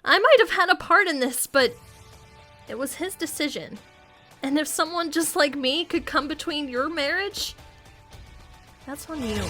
I might have had a part in this, but it was his decision. And if someone just like me could come between your marriage, that's on you.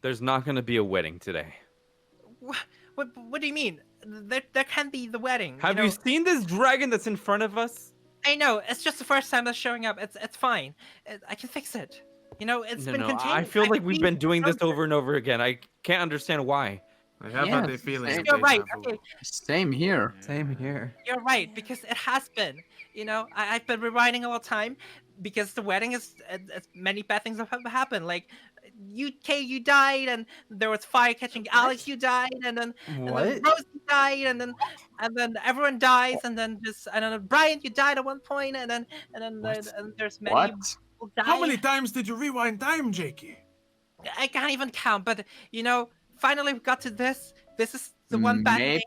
There's not going to be a wedding today. What do you mean? There can't be the wedding. Have you seen this dragon that's in front of us? I know. It's just the first time that's showing up. It's fine. I can fix it. It's been contained. I feel like we've been doing this over and over again. I can't understand why. I have a feeling. You're right. Okay. Same here. Same here. You're right, because it has been. I've been rewinding all the time because the wedding is many bad things have happened. Like you died, and there was fire catching Alex. You died, and then Rosie died, and then everyone dies, and then Brian, you died at one point, and then there's many people die. How many times did you rewind time, Jakey? I can't even count, but finally we got to this. This is the one bad thing.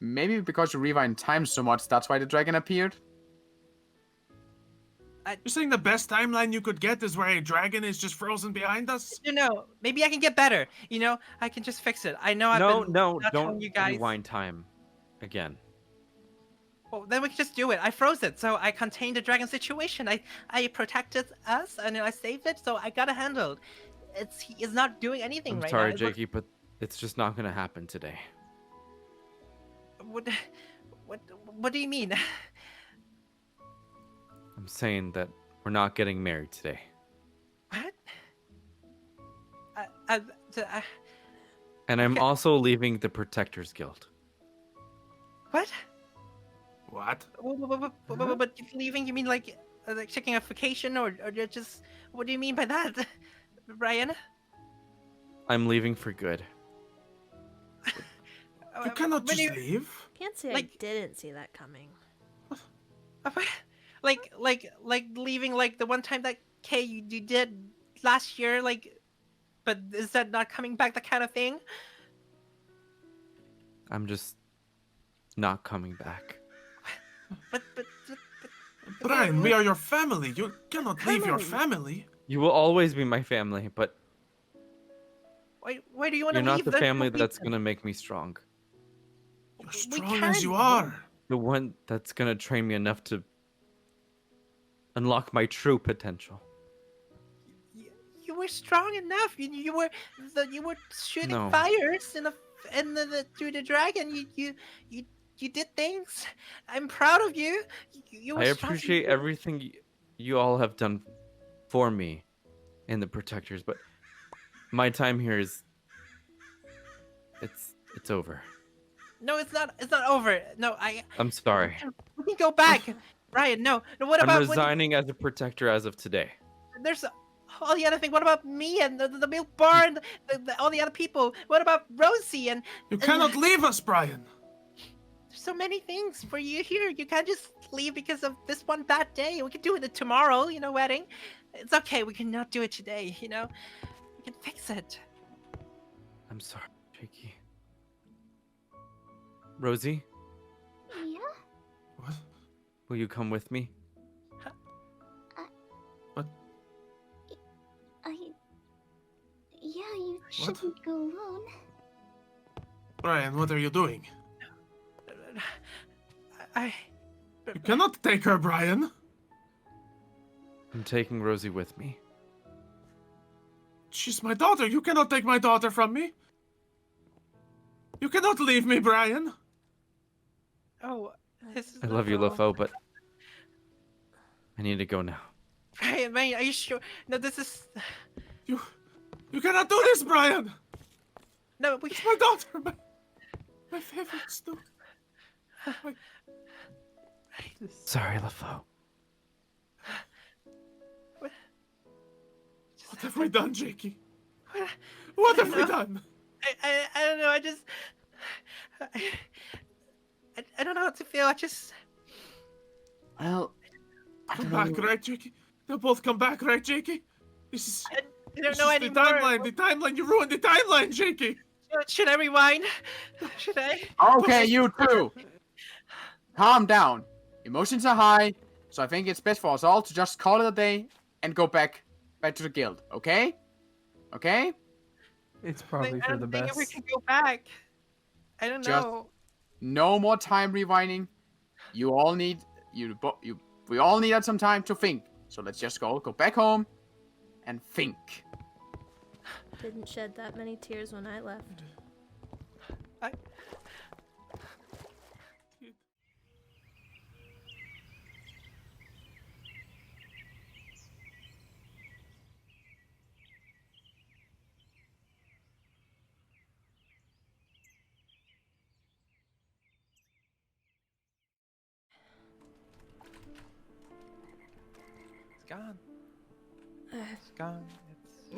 Maybe because you rewind time so much, that's why the dragon appeared. You're saying the best timeline you could get is where a dragon is just frozen behind us? Maybe I can get better. I can just fix it. I know. Don't you guys rewind time again. Well, then we can just do it. I froze it, so I contained the dragon situation. I protected us, and I saved it, so I got it handled. He is not doing anything right now. I'm sorry, Jakey, but it's just not going to happen today. What do you mean? I'm saying that we're not getting married today. What? And I'm also leaving the Protectors Guild. What? What? But leaving, you mean like taking a vacation, or just, what do you mean by that, Brian? I'm leaving for good. You cannot just leave. Can't say I didn't see that coming. Like leaving, like the one time that you did last year, but is that not coming back, that kind of thing? I'm just not coming back. But Brian, we are your family. You cannot leave your family. You will always be my family, but why do you want to leave? You're not the family that's gonna make me strong. You're strong as you are. The one that's gonna train me enough to unlock my true potential. You were strong enough. You were shooting fires through the dragon. You did things. I'm proud of you. You were I appreciate everything you all have done for me in the Protectors, but my time here is it's over. No, it's not. It's not over. No, I'm sorry. We can go back, Brian. No. What about? I'm resigning as a Protector as of today. There's all the other thing. What about me and the milk bar and all the other people? What about Rosie and? You cannot leave us, Brian. There's so many things for you here. You can't just leave because of this one bad day. We can do it tomorrow. Wedding. It's okay. We cannot do it today. We can fix it. I'm sorry, Jakey. Rosie? Yeah? What? Will you come with me? shouldn't go alone. Brian, what are you doing? You cannot take her, Brian. I'm taking Rosie with me. She's my daughter. You cannot take my daughter from me. You cannot leave me, Brian. Oh, this is I love you, LaFaux. LaFaux, but I need to go now. Brian, man, are you sure? No, this is... You cannot do this, Brian. No, we... It's my daughter. My favorite Stu. Sorry, LaFaux. What have we done, Jakey? What have we done? I don't know, I don't know how to feel, Well, I Come don't back, know. right, Jakey? They'll both come back, right, Jakey? This is... I don't this know is anymore. The timeline. You ruined the timeline, Jakey. Should I rewind? Should I? Okay, you too. Calm down. Emotions are high, so I think it's best for us all to just call it a day and go back to the guild. Okay? Okay? It's probably I for the don't think best. we can go back. I don't Just- know. No more time rewinding. We all needed some time to think. So let's just go back home and think. Didn't shed that many tears when I left. It's gone. It's gone.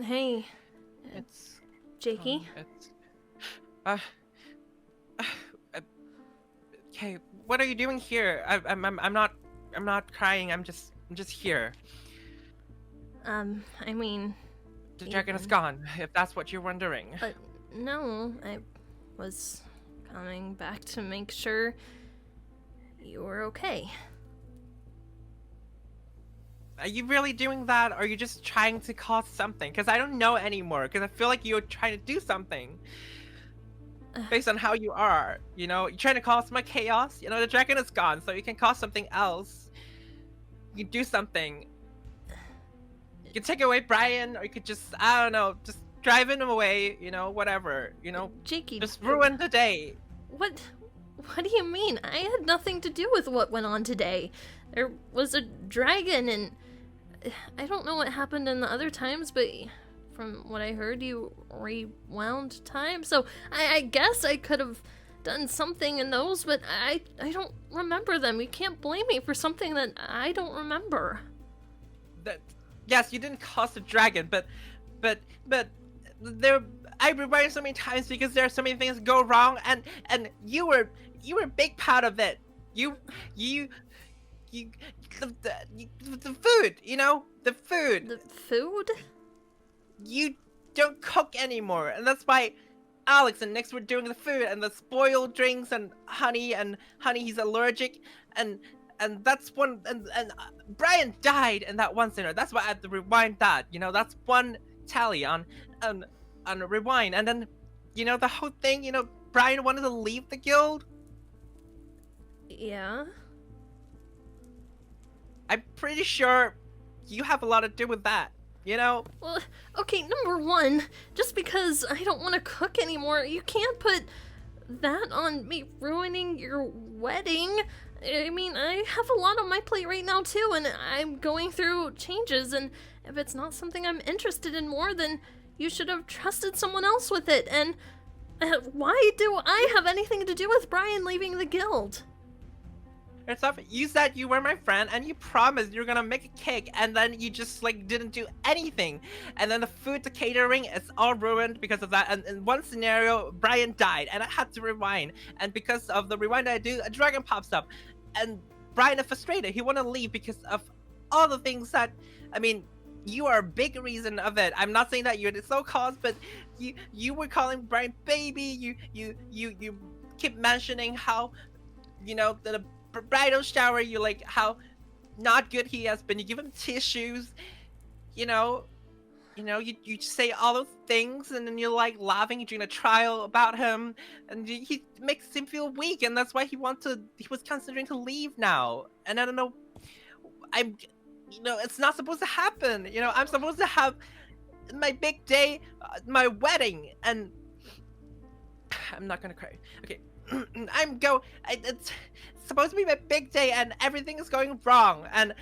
Hey, It's Jakey. gone. It's uh, okay, what are you doing here? I'm not crying. I'm just here. I mean, The dragon is Ethan. gone. If that's what you're wondering. no, I was coming back to make sure you were okay. Are you really doing that, or are you just trying to cause something? Because I don't know anymore. Because I feel like you're trying to do something. Based on how you are, you know, you're trying to cause more chaos. You know, the dragon is gone, so you can cause something else. You can do something. You can take away Brian, or you could just, I don't know, just driving him away. You know, whatever. You know, Jakey, just ruin the day. What do you mean? I had nothing to do with what went on today. There was a dragon, and I don't know what happened in the other times, but from what I heard, you rewound time. So I guess I could have done something in those, but I don't remember them. You can't blame me for something that I don't remember. That, yes, you didn't cause the dragon, but there, I rewind so many times because there are so many things go wrong, and you were a big part of it. The food, you know, the food. The food? You don't cook anymore, and that's why Alex and Nix were doing the food and the spoiled drinks and honey he's allergic, and that's one, and Brian died in that one dinner. That's why I had to rewind that. You know, that's one tally on rewind, and then, you know, the whole thing. You know, Brian wanted to leave the guild. Yeah. I'm pretty sure you have a lot to do with that. You know. Well, okay, number one, just because I don't want to cook anymore, you can't put that on me ruining your wedding. I mean, I have a lot on my plate right now, too, and I'm going through changes, and if it's not something I'm interested in more, then you should have trusted someone else with it, and why do I have anything to do with Brian leaving the guild? It's not, you said you were my friend, and you promised you were gonna make a cake, and then you just, like, didn't do anything. And then the food, the catering, it's all ruined because of that. And in one scenario, Brian died, and I had to rewind. And because of the rewind I do, a dragon pops up. And Brian is frustrated. He wanna leave because of all the things that, I mean, you are a big reason of it. I'm not saying that you're the sole cause, but you were calling Brian baby. You keep mentioning how, you know, the bridal shower, you like how not good he has been. You give him tissues, you know. you know, you say all those things, and then you're like laughing during a trial about him, and he makes him feel weak, and that's why he was considering to leave now. And I don't know, you know, it's not supposed to happen. You know, I'm supposed to have my big day, my wedding, and I'm not gonna cry. Okay, it's supposed to be my big day, and everything is going wrong, and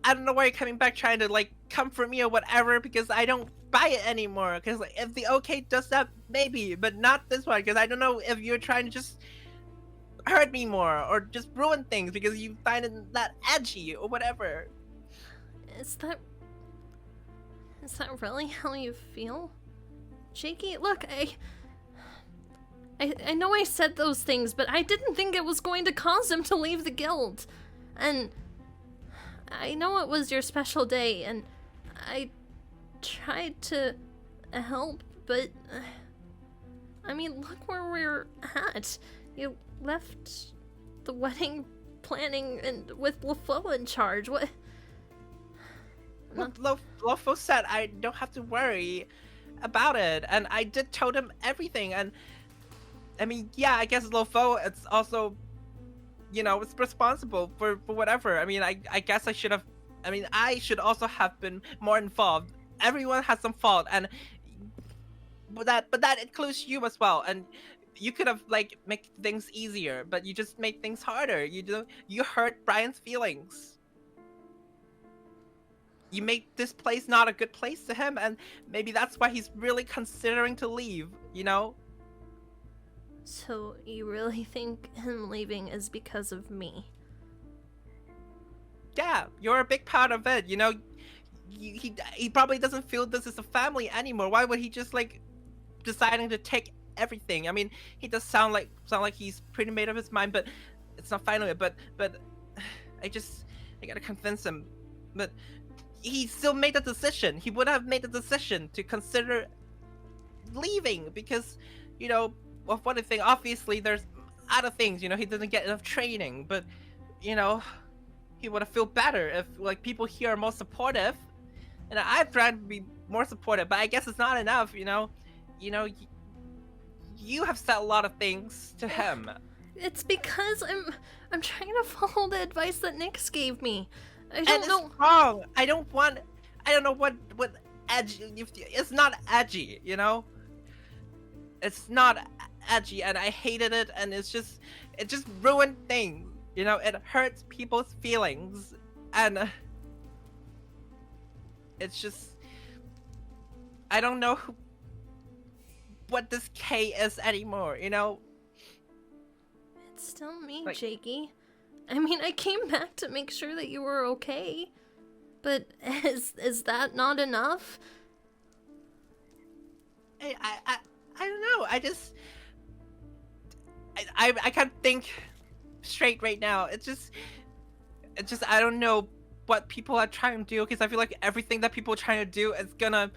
I don't know why you're coming back trying to like comfort me or whatever, because I don't buy it anymore. Because like, if the OK does that, maybe, but not this one. Because I don't know if you're trying to just hurt me more or just ruin things because you find it that edgy or whatever. Is that really how you feel? Jakey, look, I know I said those things, but I didn't think it was going to cause him to leave the guild. And I know it was your special day, and I tried to help, but I mean, look where we're at. You left the wedding planning and with LaFo in charge. What? Lofo said I don't have to worry about it, and I did told him everything. And I mean, yeah, I guess Lofo, it's also, you know, it's responsible for whatever. I mean, I guess I should have. I mean, I should also have been more involved. Everyone has some fault, and but that includes you as well. And you could have like make things easier, but you just made things harder. You hurt Brian's feelings. You made this place not a good place to him, and maybe that's why he's really considering to leave. You know. So you really think him leaving is because of me? Yeah, you're a big part of it. You know, he probably doesn't feel this is a family anymore. Why would he just like deciding to take everything? I mean, he does sound like he's pretty made up his mind, but it's not final yet. But I gotta convince him. But he still made the decision. He would have made the decision to consider leaving because, you know, of one thing. Obviously, there's other things. You know, he didn't get enough training, but you know, he would have felt better if like people here are more supportive. And I've tried to be more supportive, but I guess it's not enough. You know, you have said a lot of things to him. It's because I'm trying to follow the advice that Nyx gave me. I don't know. It's wrong. I don't know what edgy. It's not edgy, you know. It's not edgy, and I hated it, and it just ruined things. You know, it hurts people's feelings, and it's just I don't know what this K is anymore. You know. It's still me, like, Jakey. I mean, I came back to make sure that you were okay, but is that not enough? I don't know. I can't think straight right now. It's just I don't know what people are trying to do, because I feel like everything that people are trying to do is gonna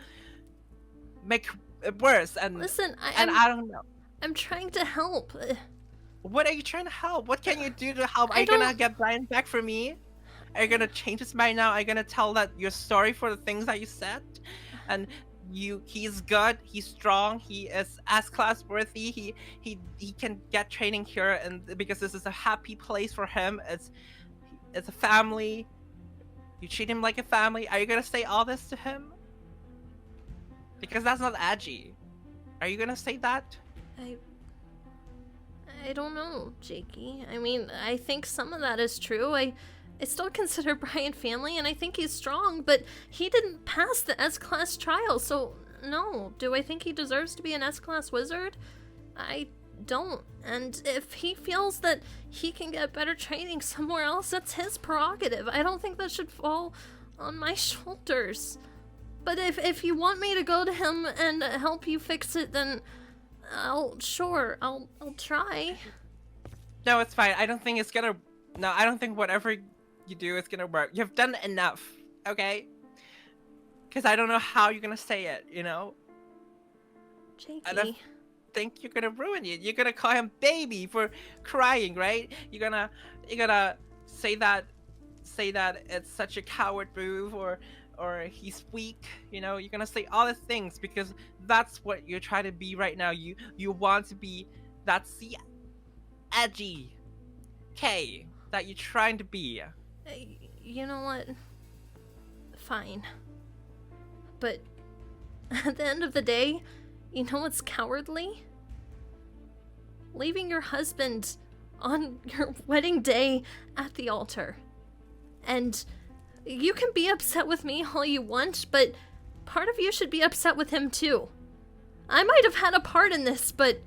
make it worse. And listen, I don't know. I'm trying to help. What are you trying to help? What can you do to help? Are you gonna get Brian back for me? Are you gonna change his mind now? Are you gonna tell that you're sorry for the things that you said? And he's good, he's strong, he is S-class worthy, he can get training here, and because this is a happy place for him. It's a family. You treat him like a family. Are you gonna say all this to him? Because that's not edgy. Are you gonna say that? I don't know, Jakey. I mean, I think some of that is true. I still consider Brian family, and I think he's strong, but he didn't pass the S-Class trial, so no. Do I think he deserves to be an S-Class wizard? I don't. And if he feels that he can get better training somewhere else, that's his prerogative. I don't think that should fall on my shoulders. But if you want me to go to him and help you fix it, then I'll try. No, it's fine. I don't think it's gonna. No, I don't think whatever you do is gonna work. You've done enough, okay? Because I don't know how you're gonna say it, you know? Jakey. I don't think you're gonna ruin it. You're gonna call him baby for crying, right? You're gonna say that say that it's such a coward move, or he's weak. You know, you're gonna say all the things because that's what you're trying to be right now. You want to be that edgy K that you're trying to be. You know what? Fine. But at the end of the day, you know what's cowardly? Leaving your husband on your wedding day at the altar. And you can be upset with me all you want, but part of you should be upset with him too. I might have had a part in this, but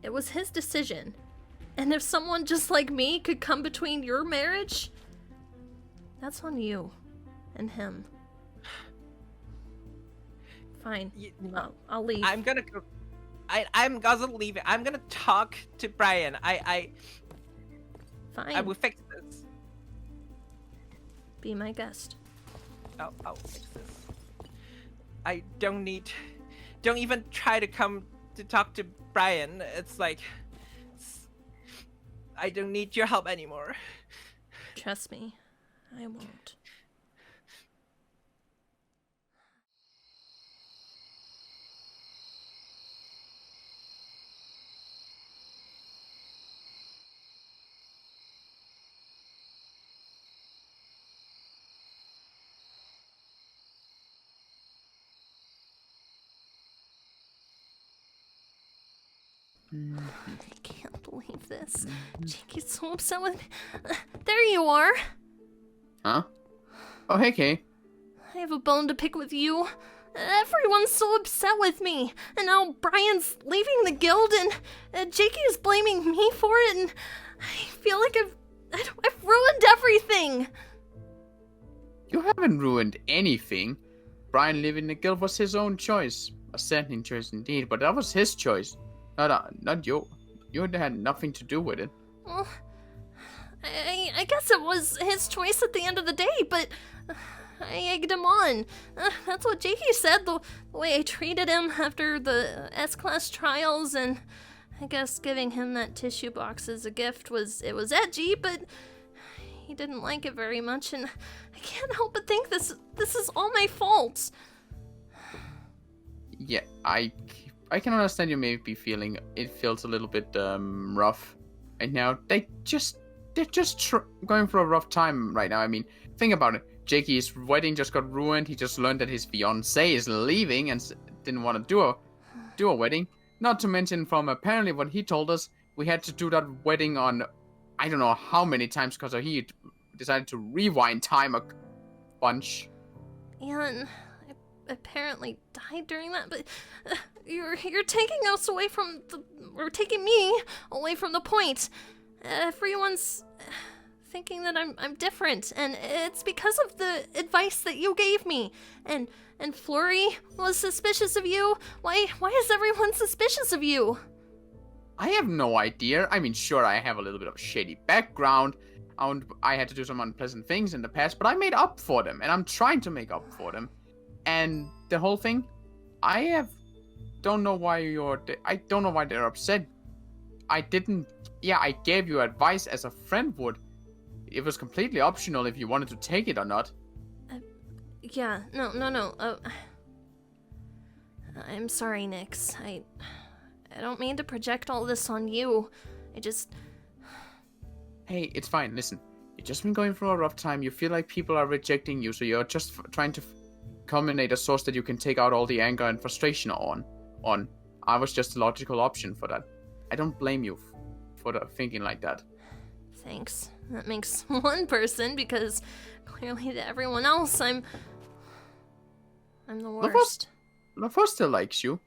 it was his decision. And if someone just like me could come between your marriage, that's on you and him. Fine. I'll leave. I'm gonna go. I'm gonna leave it. I'm gonna talk to Brian. I Fine. will fix this. Be my guest. I'll fix this. I don't even try to come to talk to Brian. It's like, I don't need your help anymore. Trust me, I won't. I can't believe this. Jakey's so upset with me. There you are. Huh? Oh, hey, Kay. I have a bone to pick with you. Everyone's so upset with me. And now Brian's leaving the guild and Jakey is blaming me for it. And I feel like I've ruined everything. You haven't ruined anything. Brian leaving the guild was his own choice. A saddening choice indeed, but that was his choice. Not you. You had nothing to do with it. Well, I guess it was his choice at the end of the day, but I egged him on. That's what Jakey said, the way I treated him after the S-Class trials, and I guess giving him that tissue box as a gift was edgy, but he didn't like it very much, and I can't help but think this is all my fault. Yeah, I can understand you may be feeling it feels a little bit rough right now. They're just going through a rough time right now. I mean, think about it. Jakey's wedding just got ruined. He just learned that his fiancée is leaving and didn't want to do a wedding. Not to mention, from apparently what he told us, we had to do that wedding on I don't know how many times because he decided to rewind time a bunch. And apparently died during that, but you're taking us away from taking me away from the point. Everyone's thinking that I'm different, and it's because of the advice that you gave me. And Flurry was suspicious of you. Why is everyone suspicious of you? I have no idea. I mean, sure, I have a little bit of a shady background, and I had to do some unpleasant things in the past, but I made up for them, and I'm trying to make up for them. And the whole thing, I don't know why they're upset. I gave you advice as a friend would. It was completely optional if you wanted to take it or not. Yeah, no. I'm sorry, Nyx. I don't mean to project all this on you. Hey, it's fine. Listen, you've just been going through a rough time. You feel like people are rejecting you, so you're just trying to culminate a source that you can take out all the anger and frustration on. I was just a logical option for that. I don't blame you for thinking like that. Thanks. That makes one person, because clearly to everyone else, I'm the worst. LaFosse still likes you.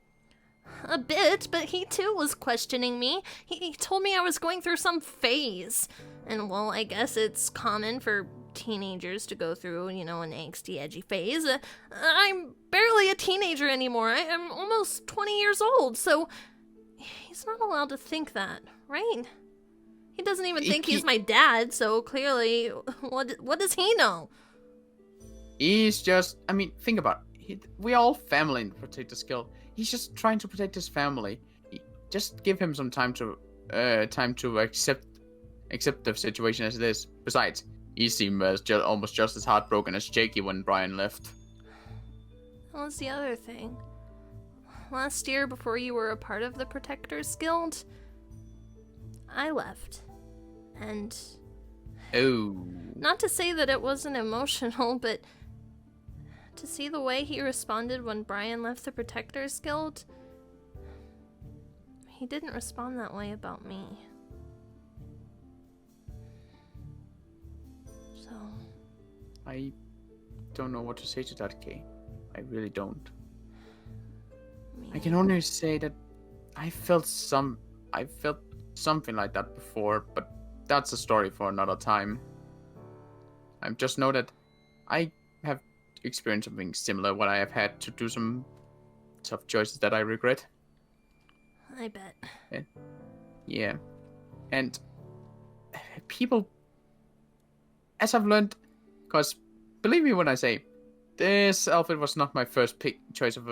A bit, but he too was questioning me. He told me I was going through some phase. And well, I guess it's common for teenagers to go through, an angsty, edgy phase. I'm barely a teenager anymore. I'm almost 20 years old, so he's not allowed to think that, right? He doesn't even think he's my dad, so clearly, what does he know? He's just, think about it. We all family in Protector's Guild. He's just trying to protect his family. Just give him some time to accept the situation as it is. Besides, he seemed almost just as heartbroken as Jakey when Brian left. That was the other thing. Last year, before you were a part of the Protectors Guild, I left. And Oh. not to say that it wasn't emotional, but to see the way he responded when Brian left the Protectors Guild, he didn't respond that way about me. So, I don't know what to say to that, Kay. I really don't. I can only say that I felt something like that before, but that's a story for another time. I just know that I have experienced something similar when I have had to do some tough choices that I regret. I bet. Yeah. And people, as I've learned, because believe me when I say, this outfit was not my first choice of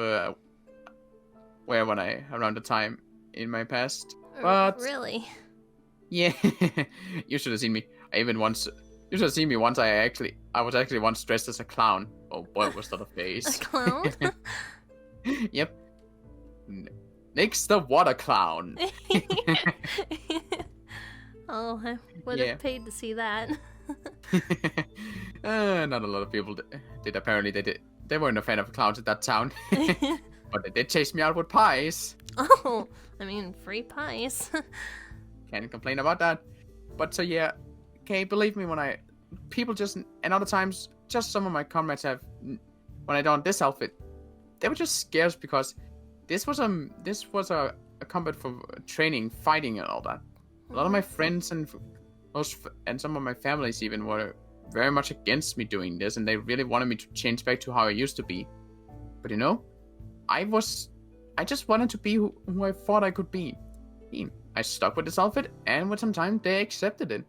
wear when around the time in my past. But Really? yeah, you should have seen me. You should have seen me once. I was actually once dressed as a clown. Oh boy, was that a A face. clown? Yep. Nick's the water clown. Oh, I would have paid to see that. Not a lot of people did. Apparently, they weren't a fan of clowns at that town. But they did chase me out with pies. Oh, I mean, free pies. Can't complain about that. But so yeah, okay, believe me people just, and other times, just some of my comrades when I donned this outfit, they were just scared because this was a combat for training, fighting and all that. A lot of my friends and some of my families even were very much against me doing this, and they really wanted me to change back to how I used to be. But you know, I just wanted to be who I thought I could be. I stuck with this outfit, and with some time, they accepted it.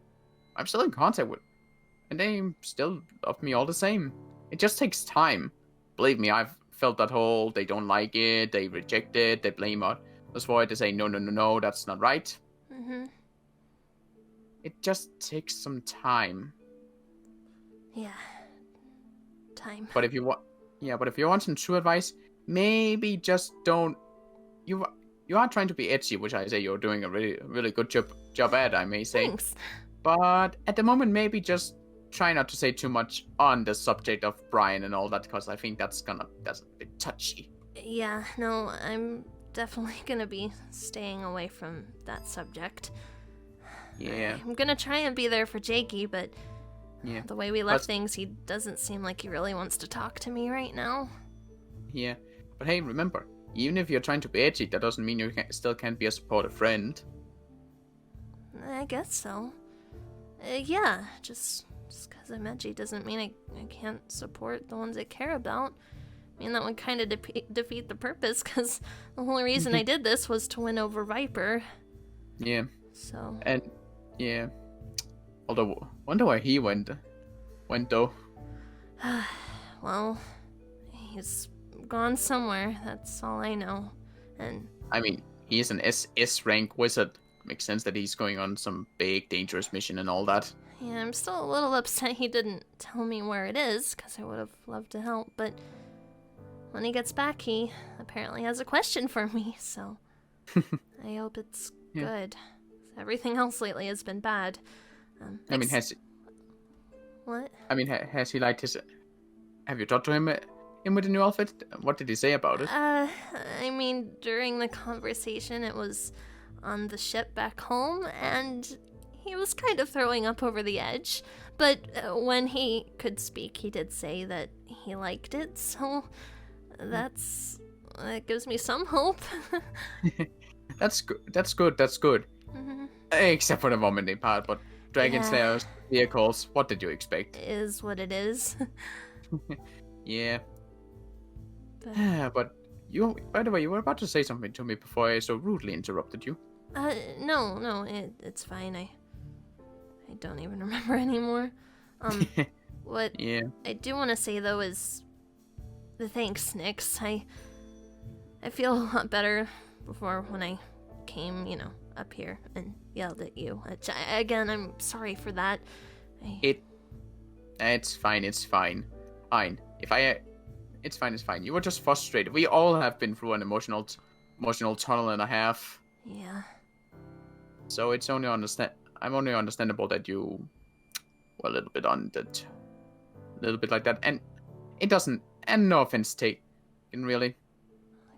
I'm still in contact with, and they still love me all the same. It just takes time. Believe me, I've felt that whole, they don't like it, they reject it, they blame out. That's why they say, no, that's not right. Mm-hmm. It just takes some time. Yeah. Time. But if you want some true advice, maybe just don't. You are trying to be edgy, which I say you're doing a really, really good job at, I may say. Thanks. But at the moment, maybe just try not to say too much on the subject of Brian and all that, because I think that's a bit touchy. Yeah, no, I'm definitely gonna be staying away from that subject. Yeah. I'm gonna try and be there for Jakey, but Yeah. the way we left things, he doesn't seem like he really wants to talk to me right now. Yeah. But hey, remember, even if you're trying to be edgy, that doesn't mean you still can't be a supportive friend. I guess so. Yeah, just because I'm edgy doesn't mean I can't support the ones I care about. I mean, that would kind of defeat the purpose, because the only reason I did this was to win over Viper. Yeah. So. And, yeah. Although, wonder where he went though. Well, he's gone somewhere, that's all I know. And I mean, he is an SS rank wizard. Makes sense that he's going on some big, dangerous mission and all that. yeah, I'm still a little upset he didn't tell me where it is, because I would have loved to help, but when he gets back, he apparently has a question for me, so I hope it's good. Everything else lately has been bad. I mean, What? I mean, has he liked his... Have you talked to him with the new outfit? What did he say about it? I mean, during the conversation, it was on the ship back home, and he was kind of throwing up over the edge. But when he could speak, he did say that he liked it, so that gives me some hope. That's good. That's good. Mm-hmm. Except for the vomiting part, but Dragon Slayer's vehicles, what did you expect? Is what it is. Yeah. But you, by the way, you were about to say something to me before I so rudely interrupted you. No, it's fine. I don't even remember anymore. What I do want to say though is thanks, Nix. I feel a lot better before when I came, up here and yelled at you. Which again, I'm sorry for that. It's fine. It's fine. Fine. It's fine. It's fine. You were just frustrated. We all have been through an emotional tunnel and a half. Yeah. So it's only understandable that you were a little bit like that, and it doesn't. And no offense taken, really.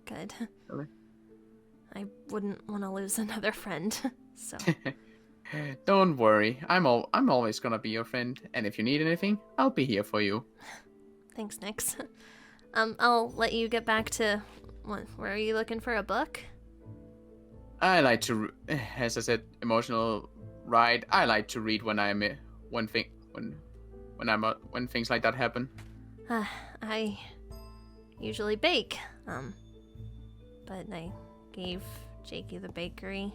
Good. Really? I wouldn't want to lose another friend, so. Don't worry. I'm always gonna be your friend, and if you need anything, I'll be here for you. Thanks, Nix. I'll let you get back to. Where are you looking for a book? I like to, as I said, emotional ride. I like to read when things like that happen. I usually bake. But I gave Jakey the bakery.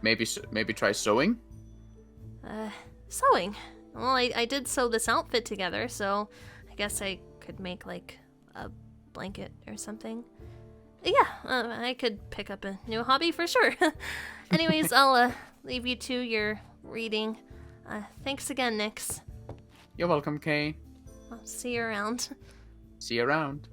Maybe try sewing. Sewing. Well, I did sew this outfit together, so I guess I could make like a blanket or something. Yeah, I could pick up a new hobby for sure. Anyways, I'll leave you to your reading. Thanks again, Nix. You're welcome, Kay. I'll see you around. See you around.